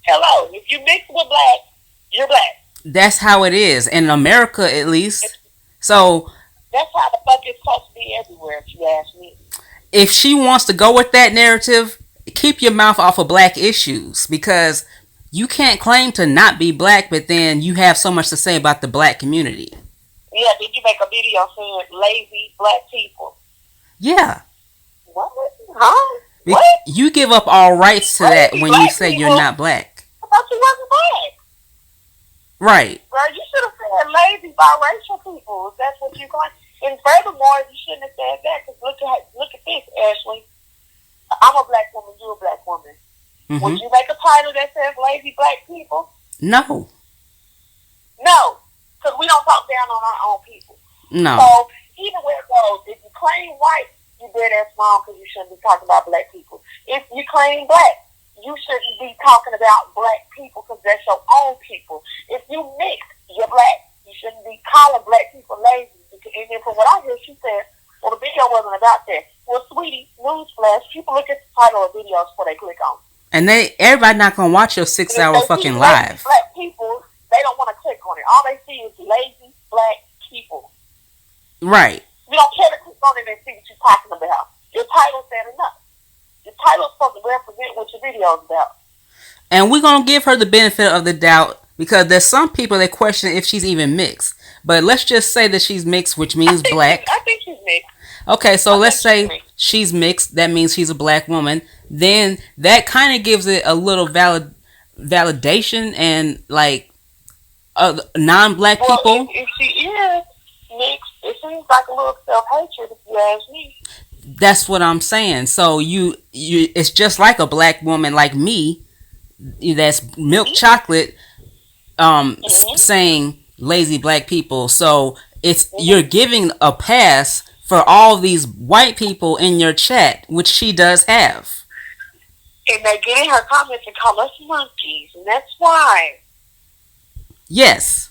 Hello. If you mix with black, you're black. That's how it is in America, at least. So that's how the fuck it's supposed to be everywhere, if you ask me. If she wants to go with that narrative, keep your mouth off of black issues, because you can't claim to not be black, but then you have so much to say about the black community. Yeah, did you make a video saying lazy black people? Yeah. What? Huh? What? You give up all rights to that when you say people, you're not black. I thought you wasn't black. Right. Girl, you should have said lazy biracial people, if that's what you claim. And furthermore, you shouldn't have said that, because look at this, Ashley. I'm a black woman, you're a black woman. Mm-hmm. Would you make a title that says lazy black people? No. No, because we don't talk down on our own people. No. So, either way it goes, if you claim white, you're dead ass wrong, because you shouldn't be talking about black people. If you claim black, you shouldn't be talking about black people, because that's your own people. If you mix, you're black. You shouldn't be calling black people lazy. And then from what I hear, she said, well, the video wasn't about that. Well, sweetie, newsflash, people look at the title of videos before they click on. And everybody not going to watch your 6-hour fucking live. Black people, they don't want to click on it. All they see is lazy black people. Right. You don't care to click on it and see what you're talking about. Your title said enough. Your title's supposed to represent what your video is about. And we're going to give her the benefit of the doubt, because there's some people that question if she's even mixed. But let's just say that she's mixed, which means black. I think she's mixed. Okay, so let's say she's mixed. That means she's a black woman. Then that kind of gives it a little validation and like non-black people. If she is mixed, if seems like a little self-hatred if you ask me. That's what I'm saying. So it's just like a black woman like me that's milk Mm-hmm. chocolate Mm-hmm. saying lazy black people. So it's you're Mm-hmm. giving a pass for all these white people in your chat, which she does have. And they get in her comments and call us monkeys, and that's why. Yes.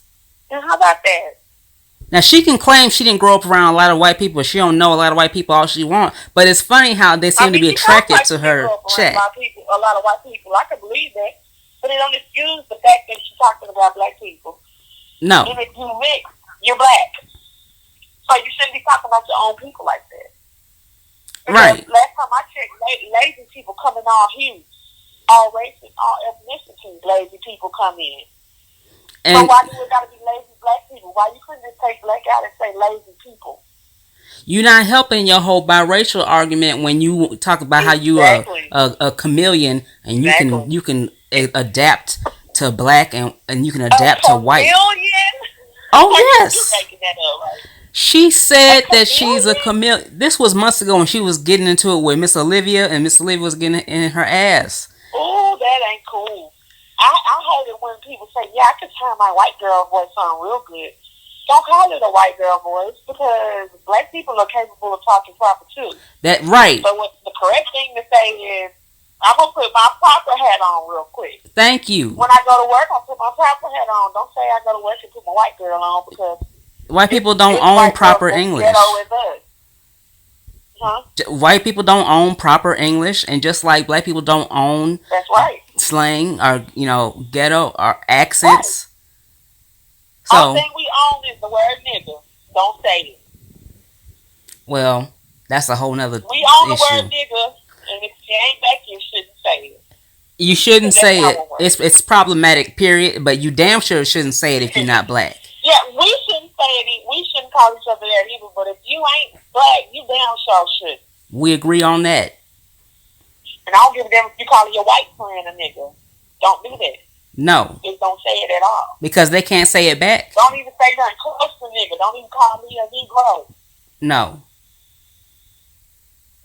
And how about that? Now she can claim she didn't grow up around a lot of white people. She don't know a lot of white people all she want. But it's funny how they I seem to mean, be she sounds attracted like to she did her grow up around chat. a lot of white people. I can believe that, but it don't excuse the fact that she's talking about black people. No. And if you mix, you're black, so you shouldn't be talking about your own people like that. Because Right. last time I checked, lazy people come in all hues, all races, all ethnicities. Lazy people come in. So And why do it got to be lazy black people? Why you couldn't just take black out and say lazy people? you're not helping your whole biracial argument when you talk about how you are Exactly. a chameleon and Exactly. you can adapt to black and you can A adapt to white. chameleon? Oh Are you yes. making that up? Right? She said A that she's a chameleon? chameleon. This was months ago when she was getting into it with Miss Olivia, and Miss Olivia was getting in her ass. Oh, that ain't cool. I hate it when people say, yeah, I can turn my white girl voice on real good. Don't call it a white girl voice because black people are capable of talking proper too. That right. So what the correct thing to say is, I'm going to put my proper hat on real quick. Thank you. When I go to work, I put my proper hat on. Don't say I go to work and put my white girl on because White people don't own white proper girls English. ghetto as us. Huh? White people don't own proper English, and just like black people don't own That's right. slang or ghetto or accents. Right. So only thing we own is the word nigga. Don't say it. Well, that's a whole nother We own the issue. word nigga, and if you ain't back, you shouldn't say it. You shouldn't say it. Word. It's problematic, period. But you damn sure shouldn't say it if you're not black. Yeah, we shouldn't say it. We shouldn't call each other that either. But if you ain't black, you damn sure should. We agree on that. And I don't give a damn if you call your white friend a nigga. Don't do that. No. Just don't say it at all. Because they can't say it back. Don't even say nothing close to nigga. Don't even call me a Negro. No.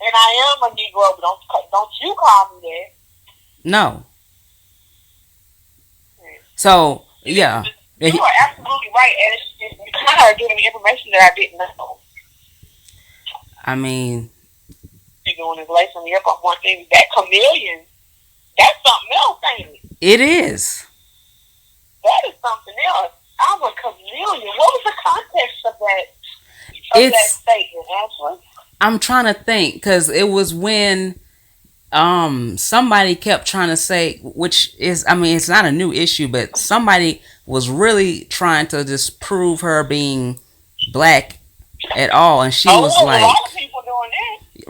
And I am a Negro, but don't you call me that. No. So, yeah. You are absolutely right, and you kind of giving me information that I didn't know. I mean, You're doing is lacing me up on one thing. That chameleon, that's something else, ain't it? it is. That is something else. I'm a chameleon. What was the context of that statement, Ashley? I'm trying to think because it was when somebody kept trying to say, which is, I mean, it's not a new issue, but somebody was really trying to disprove her being black at all, and she was like, a lot of people doing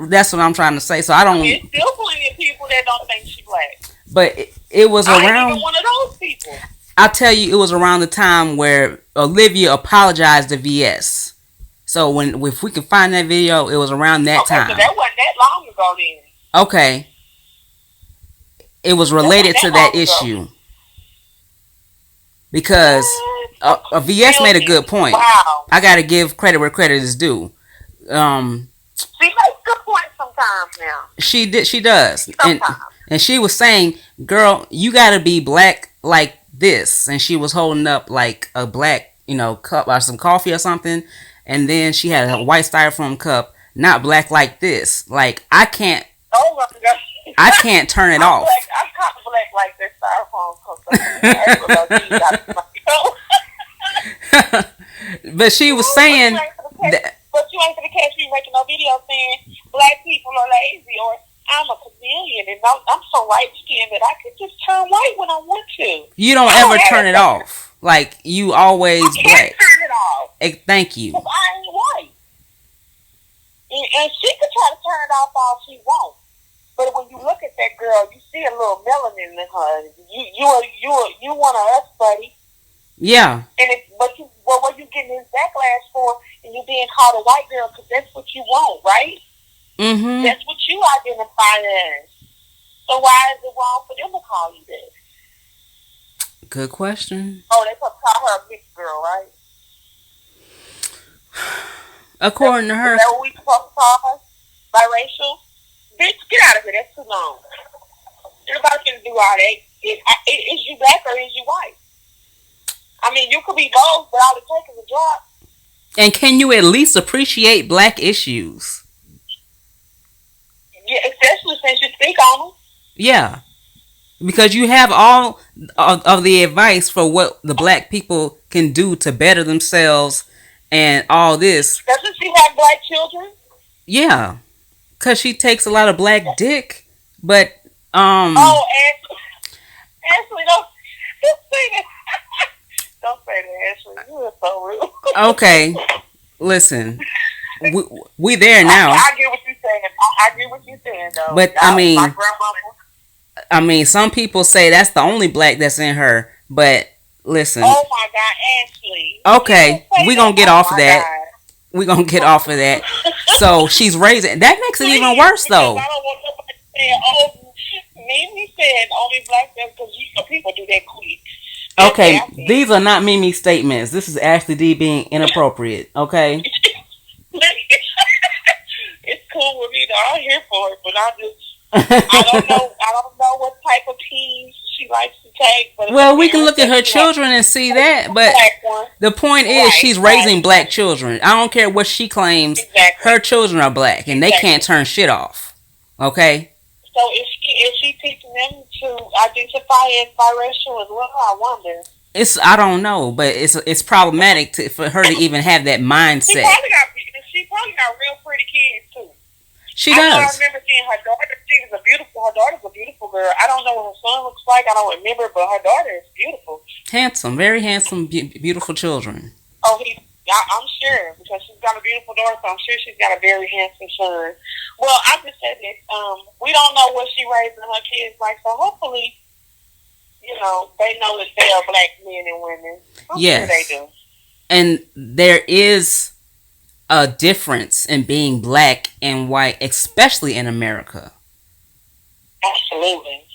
that. That's what I'm trying to say. So I don't. There's still plenty of people that don't think she's black. But it was around. I ain't even one of those people. I'll tell you, it was around the time where Olivia apologized to VS. So if we can find that video, it was around that time. So that wasn't that long ago then. Okay. It was related to that issue. Because VS made a good point. Wow. I got to give credit where credit is due. She makes good points sometimes now. She does. Sometimes. And she was saying, girl, you got to be black like this. And she was holding up like a black, cup or some coffee or something. And then she had a white styrofoam cup, not black like this. Like, I can't. Oh my God. I can't turn it off. I'm kind of black like this styrofoam cup. But she was saying that. But you ain't gonna catch me making no video saying black people are lazy or I'm a chameleon and I'm so light skinned that I could just turn white when I want to. You don't ever turn it off. Like, you always I black. Turn it off. Thank you. Because I ain't white. And she could try to turn it off all she wants. But when you look at that girl, you see a little melanin in her. You one of us, buddy. Yeah. And what you getting this backlash for, and you being called a white girl because that's what you want, right? Mm-hmm. That's what you identify as. So why is it wrong for them to call you that? Good question. Oh, they call her a mixed girl, right? According to Is her, that what we supposed to call her? Biracial? Bitch, get out of here. That's too long. Everybody can do all that. Is you black or is you white? I mean, you could be both, but all it takes is a drop. and can you at least appreciate black issues? Yeah, especially since you speak on them. Yeah, because you have all of the advice for what the black people can do to better themselves and all this. Doesn't she have black children? Yeah, because she takes a lot of black dick, but Oh, Ashley, don't say that. Don't say that, Ashley. You are so rude. okay, listen, we there now. I get what you're saying. I get what you're saying, though. But My grandmama. I mean, some people say that's the only black that's in her. But listen, Oh my God, Ashley. okay, we gonna get off of that. God. We gonna get off of that. So she's raising. That makes it even worse, though. I don't want nobody saying, "Oh, Mimi said only black them," because people do that quick. Okay, these are not Mimi statements. This is Ashley D being inappropriate. Okay. It's cool with me though. I'm here for it, but I don't know. I don't know what type of peas she likes to take. But well, we can look at her children and see that. But the point is, she's raising black children. I don't care what she claims. Exactly. Her children are black, and they can't turn shit off. Okay. So is she teaching them to identify as biracial as well? I wonder. I don't know, but it's problematic for her to even have that mindset. She probably got real pretty kids too. She does. I remember seeing her daughter. Her daughter's a beautiful girl. I don't know what her son looks like. I don't remember, but her daughter is beautiful. Handsome, very handsome, beautiful children. Oh, I'm sure, because she's got a beautiful daughter, so I'm sure she's got a very handsome son. Well, I just said that we don't know what she raising her kids like, so hopefully, they know that they are black men and women. I'm sure they do. And there is a difference in being black and white, especially in America. Absolutely.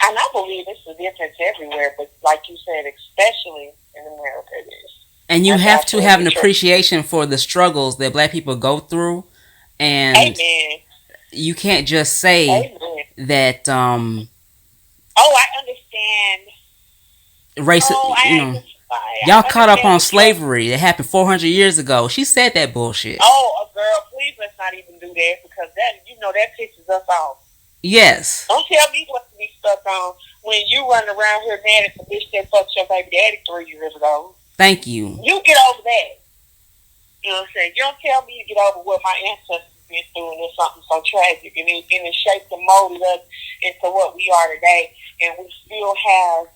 And I believe it's a difference everywhere, but like you said, especially in America, it is. And you have to have an appreciation for the struggles that black people go through. And Amen. You can't just say that oh, I understand. Racist, y'all caught up on slavery. It happened 400 years ago. She said that bullshit. Oh, girl, please let's not even do that, because that pisses us off. Yes. Don't tell me what to be stuck on when you run around here mad at the bitch that fucked your baby daddy 3 years ago. Thank you. You get over that. You know what I'm saying? You don't tell me to get over what my ancestors been through, and it's something so tragic, and it shaped and molded us into what we are today. And we still have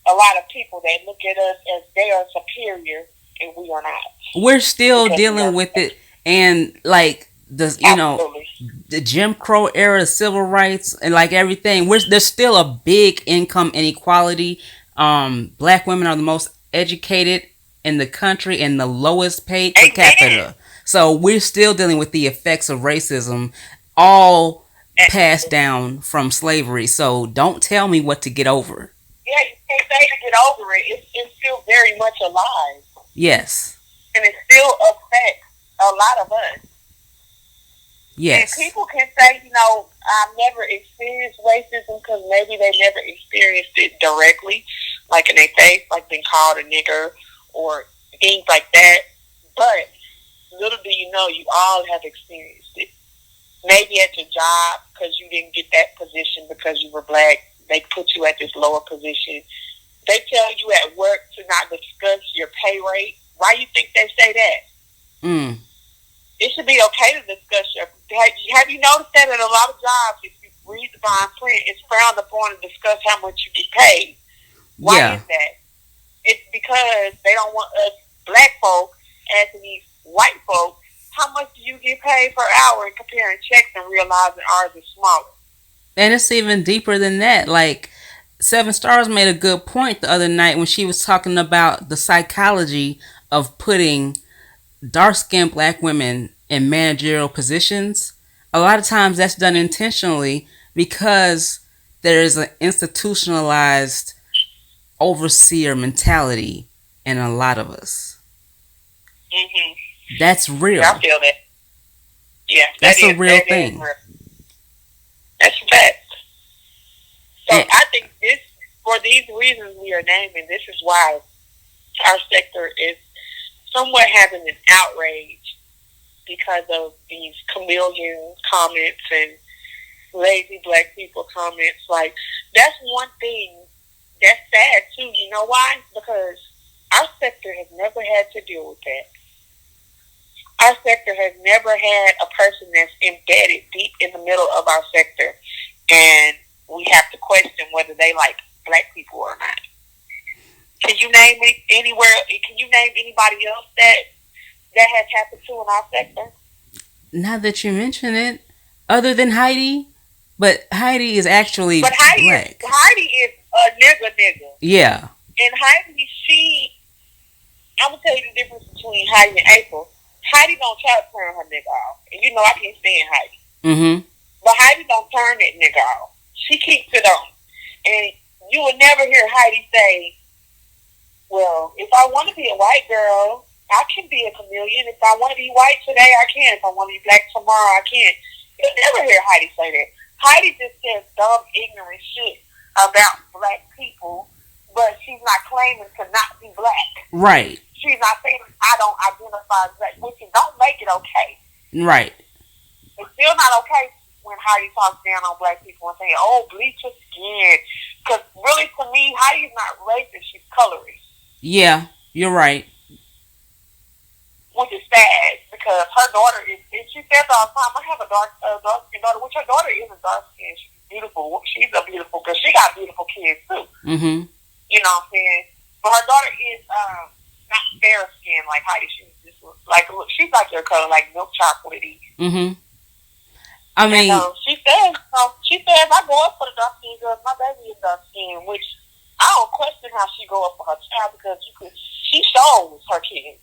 a lot of people that look at us as they are superior, and we are not. We're still dealing with it, and like the Jim Crow era, the civil rights, and like everything. There's still a big income inequality. Black women are the most educated in the country and the lowest paid per capita. So we're still dealing with the effects of racism, all passed down from slavery. So don't tell me what to get over. Yeah, you can't say to get over it. It's still very much alive. Yes. And it still affects a lot of us. Yes. And people can say, I've never experienced racism because maybe they never experienced it directly, like in their face, like being called a nigger or things like that. But little do you know, you all have experienced it. Maybe at your job, because you didn't get that position because you were black, they put you at this lower position. They tell you at work to not discuss your pay rate. Why do you think they say that? It should be okay to discuss your. Have you noticed that at a lot of jobs, if you read the fine print, it's frowned upon to discuss how much you get paid? Why is that? It's because they don't want us black folk asking these white folk, how much do you get paid per hour, and comparing checks and realizing ours is smaller. And it's even deeper than that. Like, Seven Stars made a good point the other night when she was talking about the psychology of putting dark-skinned black women in managerial positions. A lot of times that's done intentionally because there is an institutionalized overseer mentality in a lot of us. Mm-hmm. That's Yeah, I real. feel that. Yeah, That's a real that is thing. real. That's a fact. So And I think this, for these reasons we are naming, this is why our sector is somewhat having an outrage because of these chameleon comments and lazy black people comments. Like, that's one thing that's sad too. You know why? Because our sector has never had to deal with that. Our sector has never had a person that's embedded deep in the middle of our sector, and we have to question whether they like black people or not. Can you name it anywhere? Can you name anybody else that has happened to in our sector? now that you mention it, other than Heidi, but Heidi is But actually black. Heidi is a nigga, Yeah. and Heidi, I'm gonna tell you the difference between Heidi and April. Heidi don't try to turn her nigga off, and you know I can't stand Heidi. Mm-hmm. But Heidi don't turn that nigga off. She keeps it on, and you will never hear Heidi say, "Well, if I want to be a white girl, I can be a chameleon. If I want to be white today, I can. If I want to be black tomorrow, I can." You'll never hear Heidi say that. Heidi just says dumb, ignorant shit about black people, but she's not claiming to not be black. Right. She's not saying I don't identify as black, which don't make it okay. Right. It's still not okay when Heidi talks down on black people and saying, "Oh, bleach your skin." Because really, to me, Heidi's not racist; she's colorist. Yeah, you're right. Which is sad because her daughter is. And she says all the time, "I have a dark skinned daughter," which her daughter is a dark skin. She's beautiful. She's a beautiful girl. She got beautiful kids too. Mm-hmm. You know what I'm saying? But her daughter is not fair skin like Heidi. She's just like she's like your color, like milk chocolatey. Mm-hmm. I mean, And she says, "I go up for the dark skin girls. My baby is dark skin," which I don't question how she go up for her child because she shows her kids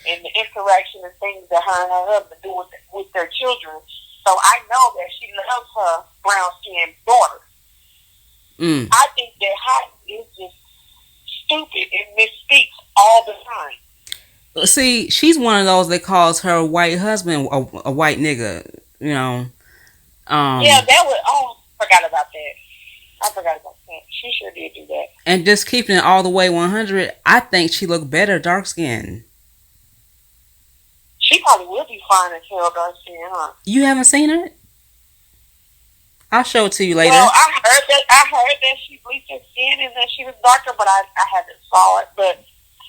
and the interaction and things that her and her husband do with their children. So I know that she loves her brown skinned daughter. mm. I think that Heidi is just stupid and misspeaks all the time. See, she's one of those that calls her white husband a white nigga. You know. Yeah, that was. Oh, I forgot about that. I forgot about that. She sure did do that. And just keeping it all the way 100, I think she looked better dark skinned. She probably will be fine as hell dark skin, huh? You haven't seen her? I'll show it to you later. Well, I heard that she bleached her skin and that she was darker, but I haven't saw it. But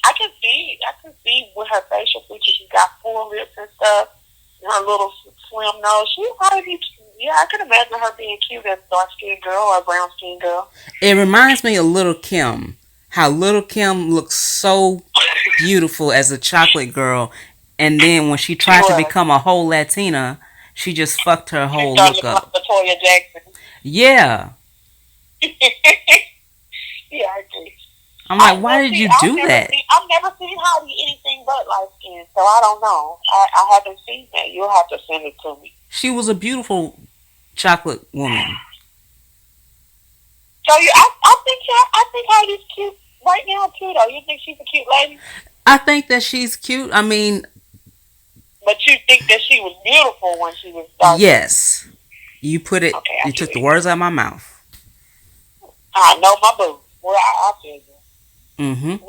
I can see with her facial features, she got full lips and stuff, and her little slim nose. She would probably be, yeah, I could imagine her being cute as a dark skinned girl or a brown skinned girl. It reminds me of Little Kim. How Little Kim looks so beautiful as a chocolate girl, and then when she tried to become a whole Latina, she just fucked her She whole started look looking up. like Latoya Jackson. Yeah. Yeah, I agree. I'm like, why did you do that? I've never seen Heidi anything but light skin, so I don't know. I haven't seen that. You'll have to send it to me. She was a beautiful chocolate woman. So I think Heidi's cute right now too. Though you think she's a cute lady, I think that she's cute. I mean, but you think that she was beautiful when she was dark. yes. You put it, Okay, you took the words out of my mouth. I know my boo. Well, I feel you. Mm-hmm.